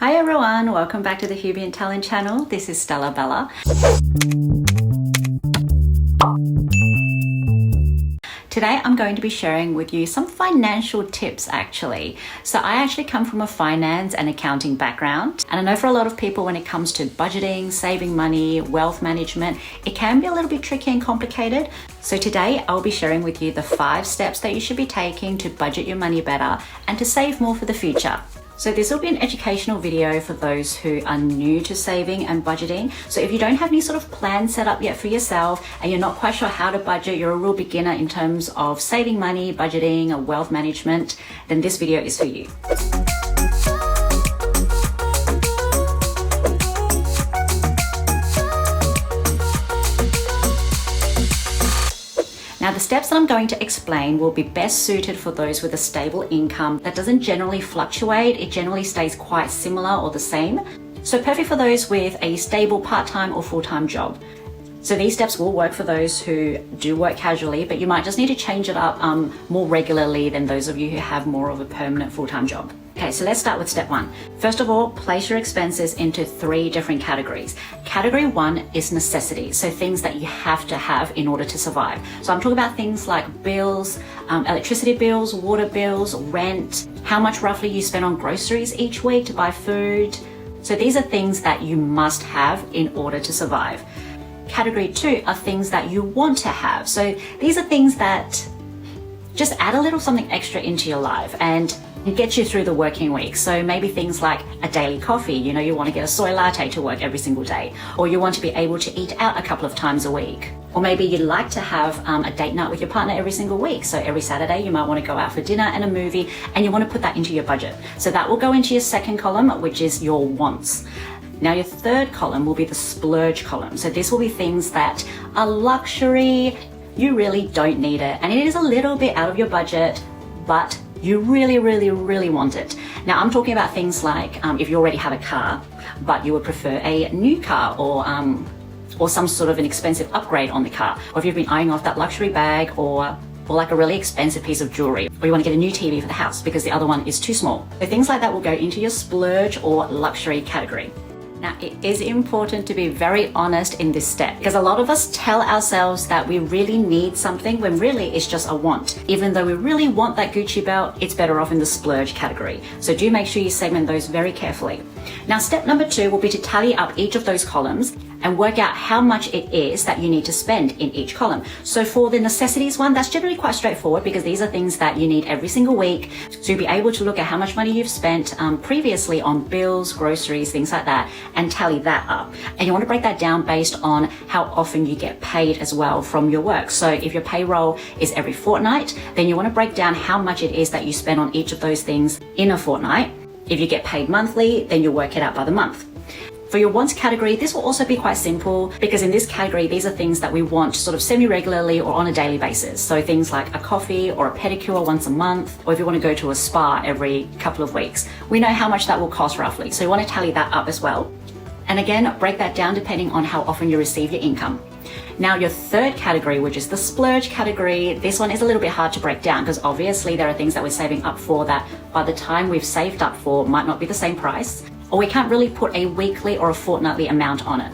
Hi everyone, welcome back to the HUBient Tallying channel. This is Stella Bella. Today I'm going to be sharing with you some financial tips actually. So I actually come from a finance and accounting background, and I know for a lot of people when it comes to budgeting, saving money, wealth management, it can be a little bit tricky and complicated. So today I'll be sharing with you the 5 steps that you should be taking to budget your money better and to save more for the future. So this will be an educational video for those who are new to saving and budgeting. So if you don't have any sort of plan set up yet for yourself and you're not quite sure how to budget, you're a real beginner in terms of saving money, budgeting, or wealth management, then this video is for you. Now the steps that I'm going to explain will be best suited for those with a stable income that doesn't generally fluctuate. It generally stays quite similar or the same. So perfect for those with a stable part-time or full-time job. So these steps will work for those who do work casually, but you might just need to change it up more regularly than those of you who have more of a permanent full-time job. Okay, so let's start with step 1. First of all, place your expenses into 3 different categories. Category 1 is necessities, so things that you have to have in order to survive. So I'm talking about things like bills, electricity bills, water bills, rent, how much roughly you spend on groceries each week to buy food. So these are things that you must have in order to survive. Category 2 are things that you want to have. So these are things that just add a little something extra into your life and get you through the working week. So maybe things like a daily coffee, you want to get a soy latte to work every single day, or you want to be able to eat out a couple of times a week. Or maybe you'd like to have a date night with your partner every single week. So every Saturday you might want to go out for dinner and a movie, and you want to put that into your budget. So that will go into your second column, which is your wants. Now your third column will be the splurge column. So this will be things that are luxury, you really don't need it, and it is a little bit out of your budget, but you really want it. Now I'm talking about things like if you already have a car, but you would prefer a new car or some sort of an expensive upgrade on the car, or if you've been eyeing off that luxury bag or like a really expensive piece of jewelry, or you want to get a new TV for the house because the other one is too small. So things like that will go into your splurge or luxury category. Now, it is important to be very honest in this step because a lot of us tell ourselves that we really need something when really it's just a want. Even though we really want that Gucci belt, it's better off in the splurge category. So do make sure you segment those very carefully. Now, step number 2 will be to tally up each of those columns and work out how much it is that you need to spend in each column. So for the necessities one, that's generally quite straightforward because these are things that you need every single week. So you'll be able to look at how much money you've spent previously on bills, groceries, things like that, and tally that up. And you want to break that down based on how often you get paid as well from your work. So if your payroll is every fortnight, then you want to break down how much it is that you spend on each of those things in a fortnight. If you get paid monthly, then you work it out by the month. For your wants category, this will also be quite simple because in this category, these are things that we want sort of semi-regularly or on a daily basis. So things like a coffee or a pedicure once a month, or if you want to go to a spa every couple of weeks. We know how much that will cost roughly. So you want to tally that up as well. And again, break that down depending on how often you receive your income. Now your third category, which is the splurge category, this one is a little bit hard to break down because obviously there are things that we're saving up for that by the time we've saved up for might not be the same price, or we can't really put a weekly or a fortnightly amount on it.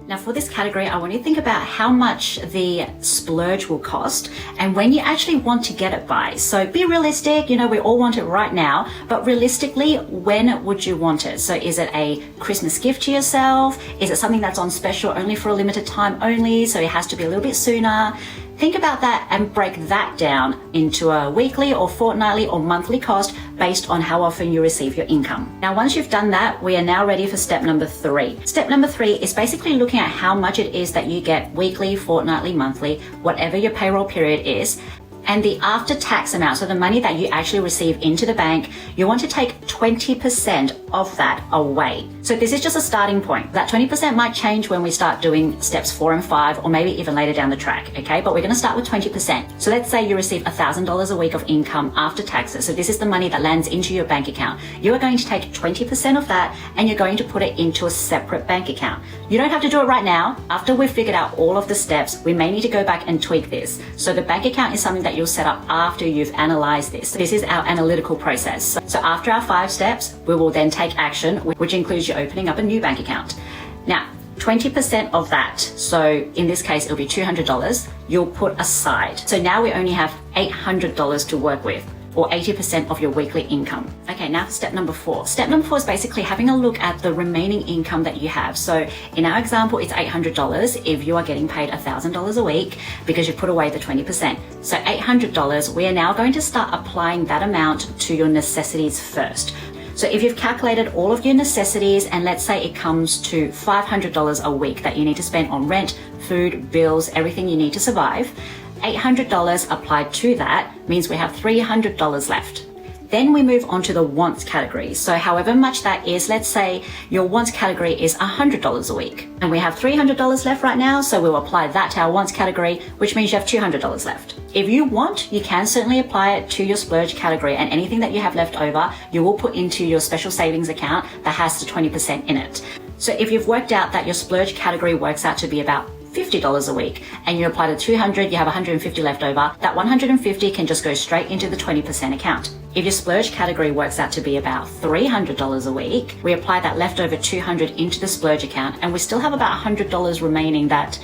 Now for this category, I want you to think about how much the splurge will cost and when you actually want to get it by. So be realistic, we all want it right now, but realistically, when would you want it? So is it a Christmas gift to yourself? Is it something that's on special only for a limited time only? So it has to be a little bit sooner. Think about that and break that down into a weekly or fortnightly or monthly cost based on how often you receive your income. Now, once you've done that, we are now ready for step number 3. Step number 3 is basically looking at how much it is that you get weekly, fortnightly, monthly, whatever your payroll period is, and the after-tax amount, so the money that you actually receive into the bank, you want to take 20% of that away. So this is just a starting point. That 20% might change when we start doing steps 4 and 5, or maybe even later down the track, okay? But we're gonna start with 20%. So let's say you receive $1,000 a week of income after taxes. So this is the money that lands into your bank account. You are going to take 20% of that and you're going to put it into a separate bank account. You don't have to do it right now. After we've figured out all of the steps, we may need to go back and tweak this. So the bank account is something that you'll set up after you've analyzed this. This is our analytical process. So after our 5 steps, we will then take action, which includes you opening up a new bank account. Now, 20% of that, so in this case, it'll be $200, you'll put aside. So now we only have $800 to work with, or 80% of your weekly income. Okay, now for step number 4. Step number 4 is basically having a look at the remaining income that you have. So in our example, it's $800 if you are getting paid $1,000 a week because you put away the 20%. So $800, we are now going to start applying that amount to your necessities first. So if you've calculated all of your necessities, and let's say it comes to $500 a week that you need to spend on rent, food, bills, everything you need to survive, $800 applied to that means we have $300 left. Then we move on to the wants category. So however much that is, let's say your wants category is $100 a week, and we have $300 left right now, so we'll apply that to our wants category, which means you have $200 left. If you want, you can certainly apply it to your splurge category, and anything that you have left over, you will put into your special savings account that has the 20% in it. So if you've worked out that your splurge category works out to be about $50 a week, and you apply the 200, you have 150 left over, that 150 can just go straight into the 20% account. If your splurge category works out to be about $300 a week, we apply that leftover 200 into the splurge account, and we still have about $100 remaining that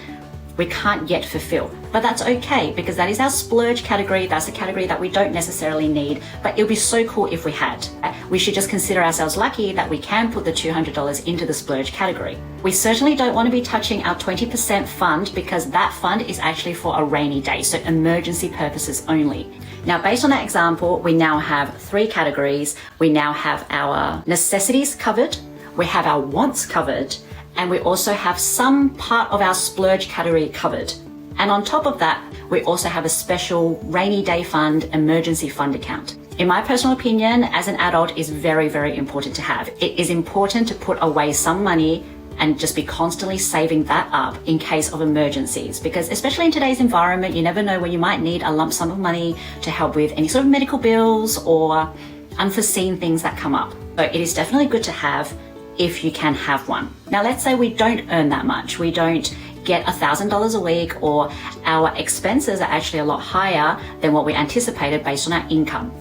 we can't yet fulfill. But that's okay, because that is our splurge category. That's the category that we don't necessarily need, but it would be so cool if we had. We should just consider ourselves lucky that we can put the $200 into the splurge category. We certainly don't want to be touching our 20% fund, because that fund is actually for a rainy day, so emergency purposes only. Now, based on that example, we now have 3 categories. We now have our necessities covered, we have our wants covered, and we also have some part of our splurge category covered. And on top of that, we also have a special rainy day fund, emergency fund account. In my personal opinion, as an adult, is very, very important to have. It is important to put away some money and just be constantly saving that up in case of emergencies, because especially in today's environment, you never know when you might need a lump sum of money to help with any sort of medical bills or unforeseen things that come up. So it is definitely good to have if you can have one. Now, let's say we don't earn that much. We don't get $1,000 a week, or our expenses are actually a lot higher than what we anticipated based on our income.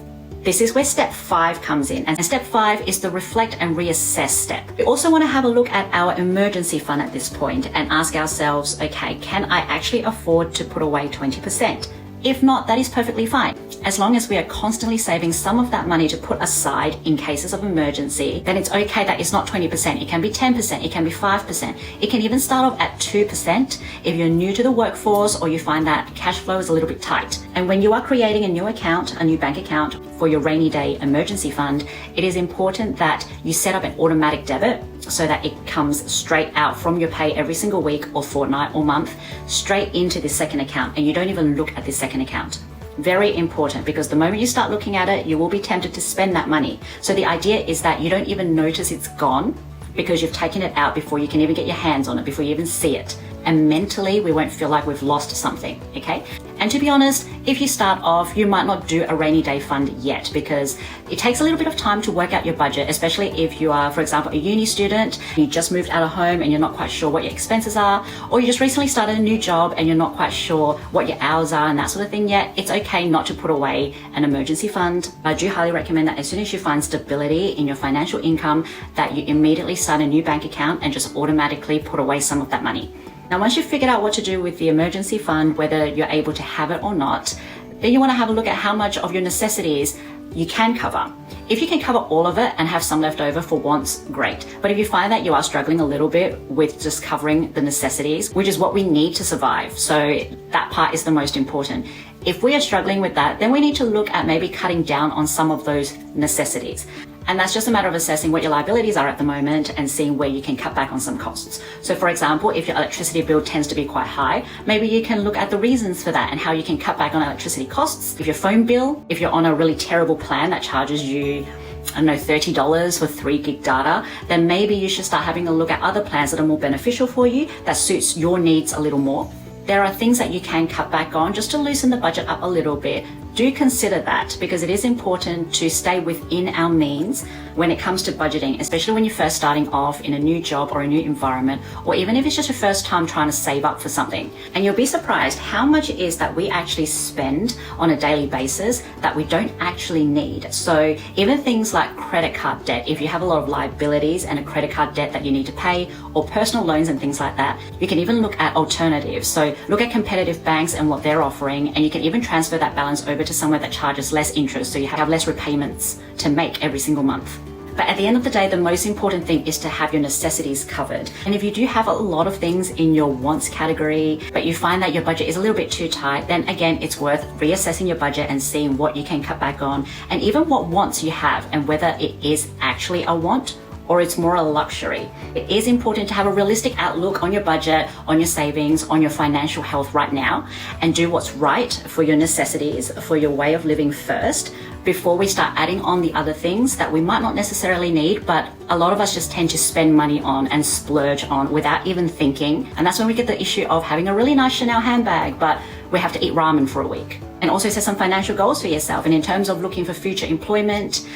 This is where step 5 comes in. And step 5 is the reflect and reassess step. We also want to have a look at our emergency fund at this point and ask ourselves, okay, can I actually afford to put away 20%? If not, that is perfectly fine. As long as we are constantly saving some of that money to put aside in cases of emergency, then it's okay that it's not 20%. It can be 10%, it can be 5%. It can even start off at 2% if you're new to the workforce or you find that cash flow is a little bit tight. And when you are creating a new account, a new bank account for your rainy day emergency fund, it is important that you set up an automatic debit so that it comes straight out from your pay every single week or fortnight or month, straight into this second account, and you don't even look at this second account. Very important, because the moment you start looking at it, you will be tempted to spend that money. So the idea is that you don't even notice it's gone because you've taken it out before you can even get your hands on it, before you even see it. And mentally, we won't feel like we've lost something, okay? And to be honest, if you start off, you might not do a rainy day fund yet, because it takes a little bit of time to work out your budget, especially if you are, for example, a uni student, you just moved out of home and you're not quite sure what your expenses are, or you just recently started a new job and you're not quite sure what your hours are and that sort of thing yet. It's okay not to put away an emergency fund. I do highly recommend that as soon as you find stability in your financial income, that you immediately start a new bank account and just automatically put away some of that money. Now, once you've figured out what to do with the emergency fund, whether you're able to have it or not, then you want to have a look at how much of your necessities you can cover. If you can cover all of it and have some left over for wants, great. But if you find that you are struggling a little bit with just covering the necessities, which is what we need to survive, so that part is the most important. If we are struggling with that, then we need to look at maybe cutting down on some of those necessities. And that's just a matter of assessing what your liabilities are at the moment and seeing where you can cut back on some costs. So for example, if your electricity bill tends to be quite high, maybe you can look at the reasons for that and how you can cut back on electricity costs. If your phone bill, if you're on a really terrible plan that charges you, I don't know, $30 for 3 gig data, then maybe you should start having a look at other plans that are more beneficial for you, that suits your needs a little more. there are things that you can cut back on just to loosen the budget up a little bit. Do consider that, because it is important to stay within our means when it comes to budgeting, especially when you're first starting off in a new job or a new environment, or even if it's just your first time trying to save up for something. And you'll be surprised how much it is that we actually spend on a daily basis that we don't actually need. So even things like credit card debt, if you have a lot of liabilities and a credit card debt that you need to pay, or personal loans and things like that, you can even look at alternatives. So look at competitive banks and what they're offering, and you can even transfer that balance over to somewhere that charges less interest, so you have less repayments to make every single month. But at the end of the day, the most important thing is to have your necessities covered. And if you do have a lot of things in your wants category, but you find that your budget is a little bit too tight, then again, it's worth reassessing your budget and seeing what you can cut back on, and even what wants you have, and whether it is actually a want or it's more a luxury. It is important to have a realistic outlook on your budget, on your savings, on your financial health right now, and do what's right for your necessities, for your way of living first, before we start adding on the other things that we might not necessarily need, but a lot of us just tend to spend money on and splurge on without even thinking. And that's when we get the issue of having a really nice Chanel handbag, but we have to eat ramen for a week. And also set some financial goals for yourself. And in terms of looking for future employment,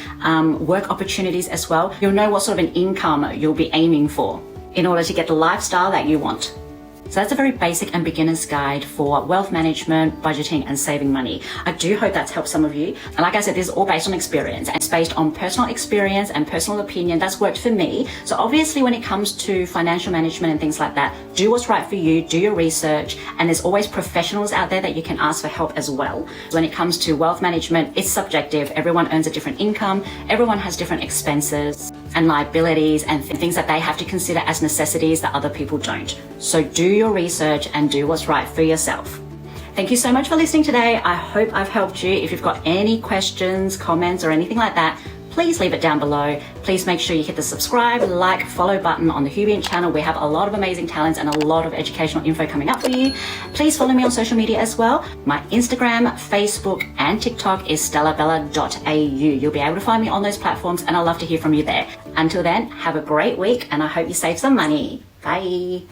work opportunities as well, you'll know what sort of an income you'll be aiming for in order to get the lifestyle that you want. So that's a very basic and beginner's guide for wealth management, budgeting, and saving money. I do hope that's helped some of you. And like I said, this is all based on experience, and it's based on personal experience and personal opinion. That's worked for me. So obviously when it comes to financial management and things like that, do what's right for you, do your research, and there's always professionals out there that you can ask for help as well. When it comes to wealth management, it's subjective. Everyone earns a different income. Everyone has different expenses and liabilities and things that they have to consider as necessities that other people don't. So do your research and do what's right for yourself. Thank you so much for listening today. I hope I've helped you. If you've got any questions, comments, or anything like that, please leave it down below. Please make sure you hit the subscribe, like, follow button on the HUBient channel. We have a lot of amazing talents and a lot of educational info coming up for you. Please follow me on social media as well. My Instagram, Facebook, and TikTok is stellabella.au. You'll be able to find me on those platforms, and I'd love to hear from you there. Until then, have a great week, and I hope you save some money. Bye.